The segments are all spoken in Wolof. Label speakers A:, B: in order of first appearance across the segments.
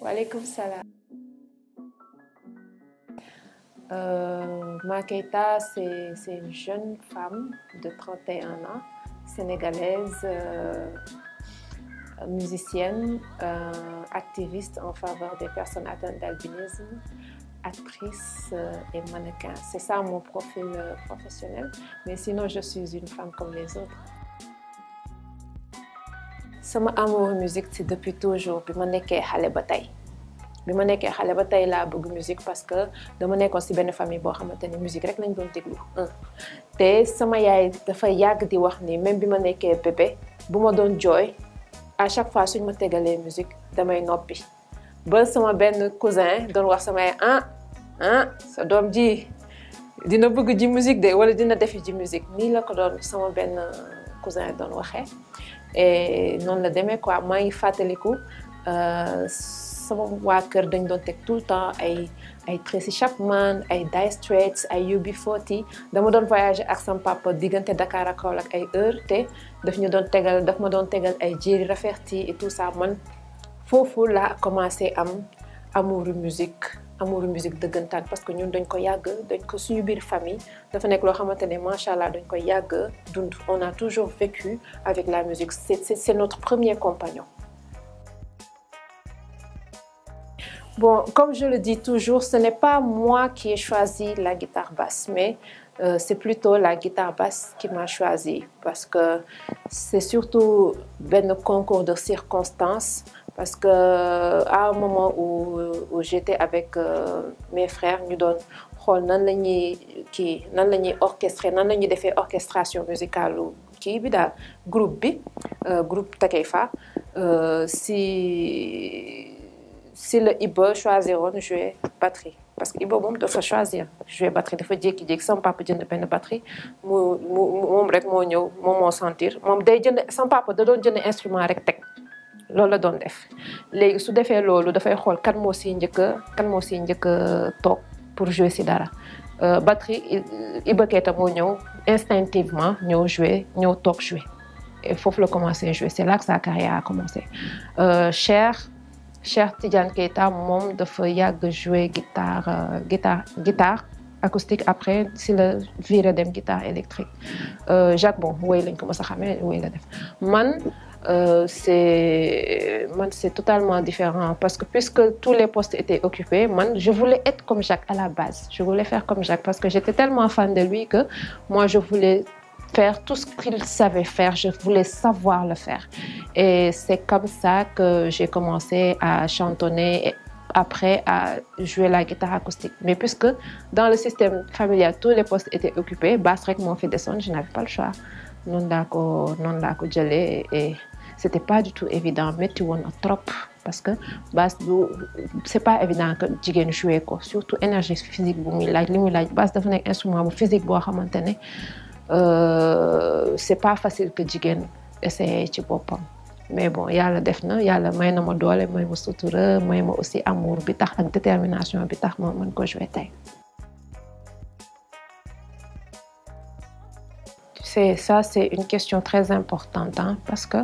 A: Walaikum salam. Ma Keita, c'est une jeune femme de 31 ans, sénégalaise, musicienne, activiste en faveur des personnes atteintes d'albinisme, actrice et mannequin. C'est ça mon profil professionnel, mais sinon je suis une femme comme les autres. Sama amour musique c'est depuis toujours bi ma nekkee xale ba tey bi ma nekkee xale ba tey laa bëgg musique parce que dama nekkoon ci benn famille boo xamante ni musique rek lañ doon déglu te sama yaay dafa yàgg di wax ni même bi ma nekkee bébé bu ma doon jooy à chaque fois suñ ma tegalee musique damay noppi ba sama benn cousin doon wax sama yaay sa doom ji dina bëgg ji musique de wala dina defi ji musique nii la ko doon sama benn cousin doon waxee et noonu la demee quoi maa ngi fàttaliku sama waa kër dañ doon teg tout le temps ay Tracy Chapman ay Dire Straits ay UB40 dama doon voyager ak sama papa diggante Dakar ak Kaolack ay heure te daf ma doon tegal ay Jerry Rafferty et tout ça man foofu laa commencé am amouru musique dëggantaan parce que ñun dañ ko suñu biir famille dafa nekk loo xamante ne macha allah dañ ko yàgg dund on a toujours vécu avec la musique c'est notre premier compagnon. Bon, comme je le dis toujours, ce n'est pas moi qui ai choisi la guitare basse, mais c'est plutôt la guitare basse qui m'a choisi parce que c'est surtout un concours de circonstances. Parce que à un moment où j'étais avec mes frères ñu doon xool nan la ñuy orchestrer nan la ñuy defee orchestration musicale kii bi daal groupe Takeifa si le Iba choisiroon jouer batterie parce que Iba moom dafa choisir jouer batterie dafa jékki-jékki sama papa jënd benn batterie moom rek moo ñëw moom moo sentir moom day jënd sama papa da doon jënd instrument rek teg loolu la doon def léegi su defee loolu dafay xool kan moo siy njëkk toog pour jouer si dara batterie Iba Keita moo ñëw instinctivement ñëw jouer ñëw toog jouer et foofu la commencé jouer c'est là que sa carrière a commencé Cheikh Tidiane Keita moom dafa yàgg jouer guitare acoustique après si la viré dem guitare électrique Jacques bon woy lañ ko mës a xamee woy la def man c'est totalement différent parce que puisque tous les postes étaient occupés je voulais être comme Jacques à la base je voulais faire comme Jacques parce que j'étais tellement fan de lui que moi je voulais faire tout ce qu'il savait faire je voulais savoir le faire et c'est comme ça que j'ai commencé à chantonner et après à jouer la guitare acoustique mais puisque dans le système familial tous les postes étaient occupés basse rek moo fi desoon je n'avais pas le choix noonu laa ko jëlee et c'était pas du tout évident métti woon na trop parce que basse c'est pas évident que jigéen jouer ko surtout énergie physique bu muy laaj li muy laaj basse dafa nekk instrument bu physique boo xamante ne c'est pas facile que jigéen essayer ci boppam mais bon yàlla def na yàlla may na ma doole may ma sutura may ma aussi amour bi tax ak détermination bi tax ma mën ko jouer tey. C'est une question très importante hein, parce que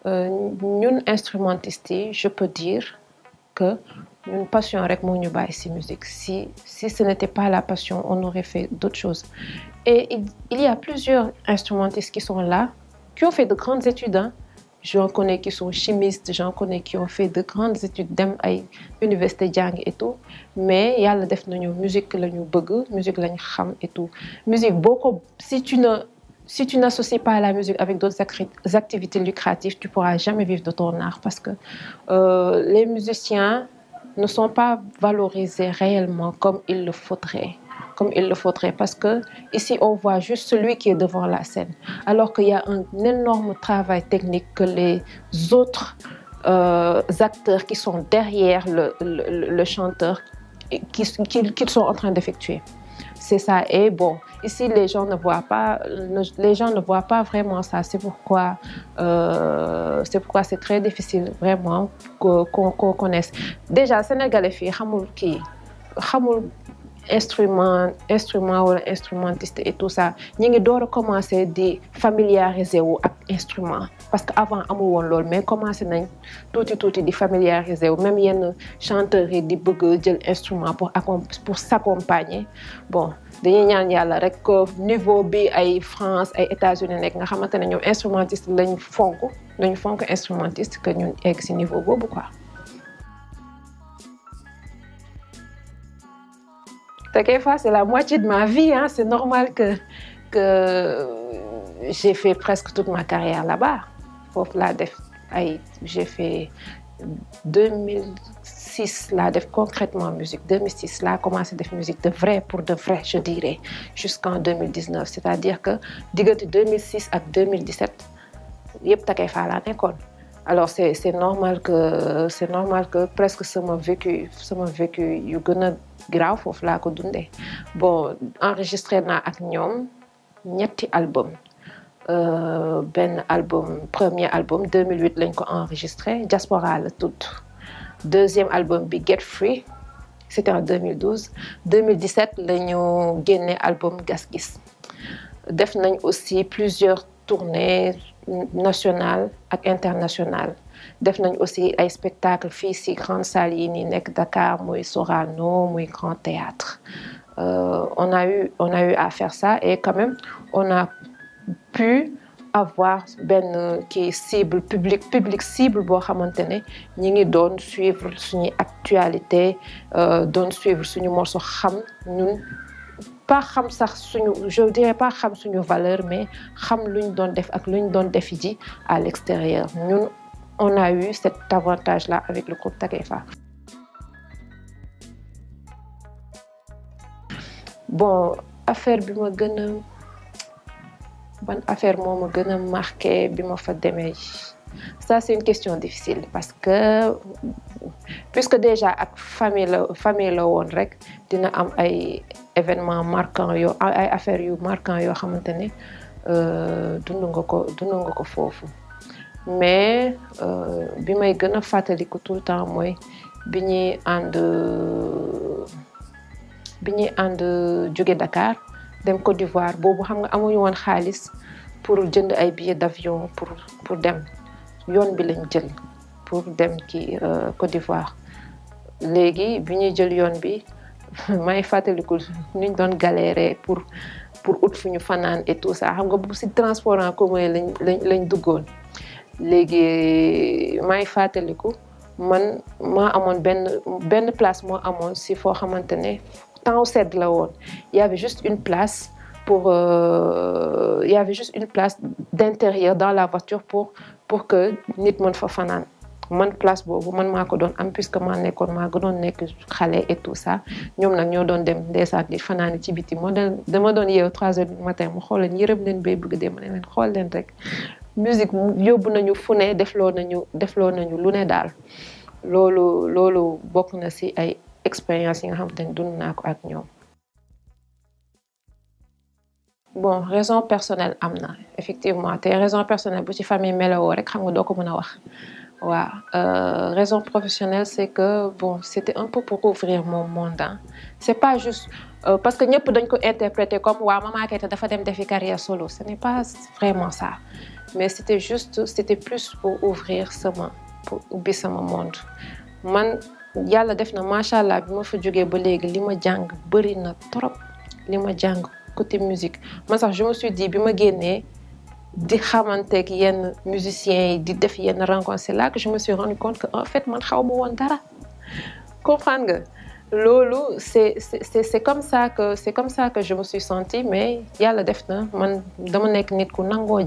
A: ñun instrumentistes yi je peux dire que ñun passion rek moo ñu bàyyi ci musique si ce n'était pas la passion on aurait fait d'autres choses et il y a plusieurs instrumentistes qui sont là qui ont fait de grandes études hein. J'en connais qui sont chimistes j'en connais qui ont fait de grandes études dem ay université jàng et tout mais yàlla def nañu musique la ñu bëgg musique la ñu xam et tout musique boo ko si tu n'associes pas la musique avec d'autres activités lucratives tu pourras jamais vivre de ton art parce que les musiciens ne sont pas valorisés réellement comme il le faudrait parce que ici on voit juste celui qui est devant la scène alors qu'il y a un énorme travail technique que les autres acteurs qui sont derrière le chanteur qu'ils sont en train d'effectuer c'est ça et bon ici les gens ne voient pas vraiment ça c'est pourquoi c'est très difficile vraiment qu'on connaisse déjà sénégalais fii xamul instrument wala instrumentiste et tout ça ñi ngi door a commencer di familiariser wu ak instrument parce que avant amul woon loolu mais commencé nañ tuuti di familiariser wu même yenn chanteurs yi di bëgg jël instrument pour s'accompagner bon dañuy ñaan yàlla rek niveau bi ay France ay États-Unis nekk nga xamante ne ñoom instrumentiste lañu fonk instrumentiste que ñun egg ci niveau boobu quoi. Takeifa, c'est la moitié de ma vie, hein. C'est normal que j'ai fait presque toute ma carrière là-bas. J'ai fait 2006 là, concrètement musique. 2006 là, commencé à faire musique de vrai, pour de vrai, je dirais, jusqu'en 2019. C'est-à-dire que, de 2006 à 2017, yep Takeifa là, l'école. Alors c'est normal que presque ça m'a vécu yu gëna grave foofu laa ko dundee bon enregistré naa ak ñoom ñetti album premier album 2008 lañ ko enregistré Diaspora la tudd deuxième album bi Get Free c'était en 2012 2017 lañu génne album Gas Gis def nañ aussi plusieurs tournées nationales et internationales def nañ aussi ay spectacles fii ci grande salle yi nii nekk Dakar muy Sorano muy Grand Théâtre on a eu à faire ça et quand même on a pu avoir benn kii cible public cible boo xamante ne ñi ngi doon suivre suñu actualité doon suivre suñu morceau xam ñun pas xam sax suñu je dirais pas xam suñu valeur mais xam luñ doon def ak luñ doon def ji à l'extérieur ñun on a eu cet avantage là avec le groupe Takeifa. Bon affaire bi ma gën a ban affaire moo ma gën a marqué bi ma fa demee ça c'est une question difficile parce que puisque déjà ak famille la woon rek dina am ay événements marquants yoo ay affaires yu marquants yoo xamante ne dund nga ko foofu mais bi may gën a fàttaliku tout le temps mooy bi ñuy ànd jóge Dakar dem Côte d'Ivoire boobu xam nga amuñu woon xaalis pour jënd ay billets d'avion pour dem yoon bi lañ jël pour dem ki Côte d'Ivoire léegi bi ñuy jël yoon bi may fàttaliku niñ doon galérer pour ut fu ñu fanaan et tout ça xam nga bu ci transport en commun lañ duggoon léegi may fàttaliku man maa amoon benn place moo amoon ci foo xamante ne temps sedd la woon il y avait juste une place d'intérieur dans la voiture pour que nit mën fa fanaan man place boobu man maa ko doon am puisque maa gënoon nekk xale et tout ça ñoom nag ñoo doon dem ndeysaan di fanaani ci biti dama doon yeewu 3 heures du matin mu xool leen yërëm leen bay bëgg dee ma ne leen xool leen rek musique yóbbu nañu fu ne defloo nañu lu ne daal loolu bokk na ci ay expérience yi nga xam te ne dund naa ko ak ñoom. Bon raison personnelle am na effectivement te raison personnelle bu ci famille melawoo rek xam nga doo ko mën a wax waaw raison professionnelle c'est que bon c'était un peu pour ouvrir mon monde hein. C'est pas juste parce que ñëpp dañ ko interpréter comme waaw Mama Keita dafa dem defi carrière solo ce n'est pas vraiment ça mais c'était plus pour ubbi sama monde man yàlla def na macha allah bi ma fa jógee ba léegi li ma jàng bëri na trop li ma jàng côté musique man sax je me suis dit bi ma génnee di xamanteeg yenn musiciens yi di def yenn rencontre c'est là que je me suis rendu compte que en fait man xaw ma woon dara comprendre nga loolu c'est comme ça que je me suis sentie mais yàlla def na man dama nekk nit ku nangoo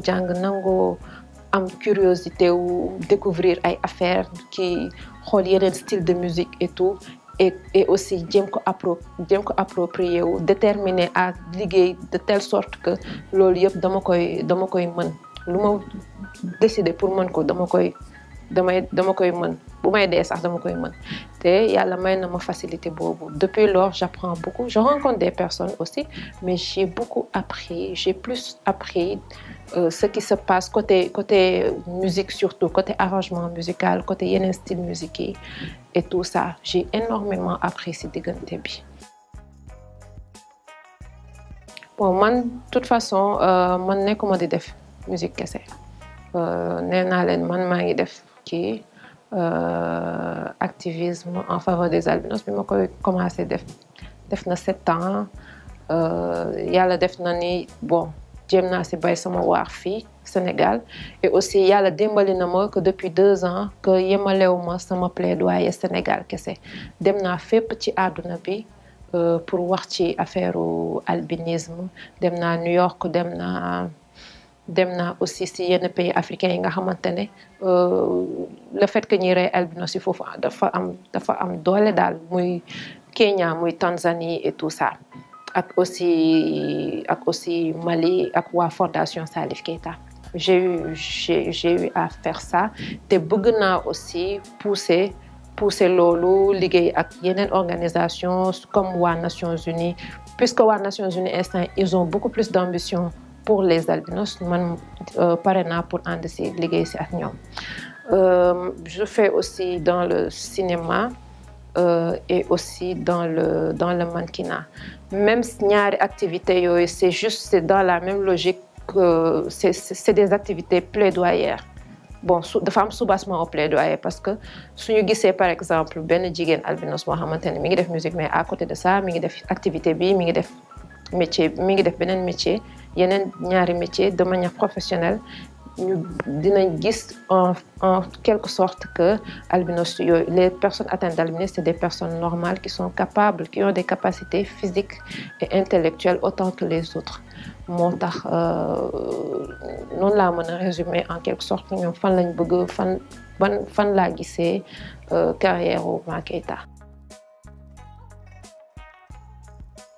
A: jàng nangoo am curiosité wu découvrir ay affaires qui xool yeneen style de musique et tout et aussi jéem ko approprier wu déterminer à liggéey de telle sorte que loolu yëpp dama koy mën lu ma décider pour mën ko dama koy mën bu may dee sax dama koy mën te yàlla may na ma facilité boobu depuis lors j'apprends beaucoup je rencontre des personnes aussi mais j'ai plus appris ce qui se passe côté musique surtout côté arrangement musical côté yeneen style musique yi et tout ça j'ai énormément appris ci diggante bi bon man de toute façon man nekkuma di def musique kese nee naa leen man maa ngi def kii activisme en faveur des albinos bi ma koy commencé def na 7 ans yàlla def na ni bon jéem naa si bay sama waar fii Sénégal et aussi yàlla dimbali na ma que depuis 2 ans que yemalewu ma sama plaidoyer Sénégal kese dem naa fépp ci àdduna bi pour wax ci affaire albinisme dem naa New York dem naa aussi si yenn pays africains yi nga xamante ne le fait que ñuy rey albinos si foofu dafa am doole daal muy Kenya muy Tanzanie et tout ça ak aussi Mali ak waa Fondation Salif Keita j'ai eu à faire ça te bëgg naa aussi pousser loolu liggéey ak yeneen organisation comme waa Nations Unies puisque waa Nations Unies instant ils ont beaucoup plus d'ambition pour les albinos man pare naa pour ànd si liggéey si ak ñoom je fais aussi dans le cinéma et aussi dans le mannequinat même ñaari activités yooyu c'est dans la même logique que c'est des activités plaidoyères bon dafa am soubassement au plaidoyer parce que suñu gisee par exemple benn jigéen albinos moo xamante ne mi ngi def musique mais à côté de ça mi ngi def activité bi mi ngi def métier mi ngi def beneen métier yeneen ñaari métier de manière professionnelle ñu dinañ gis en quelque sorte que albinos yooyu les personnes atteintes d'albinisme c'est des personnes normales qui sont capables qui ont des capacités physiques et intellectuelles autant que les autres moo tax noonu laa mën a résumer en quelque sorte ñoom fan lañ bëgg fan laa gisee carrière u Ma Keita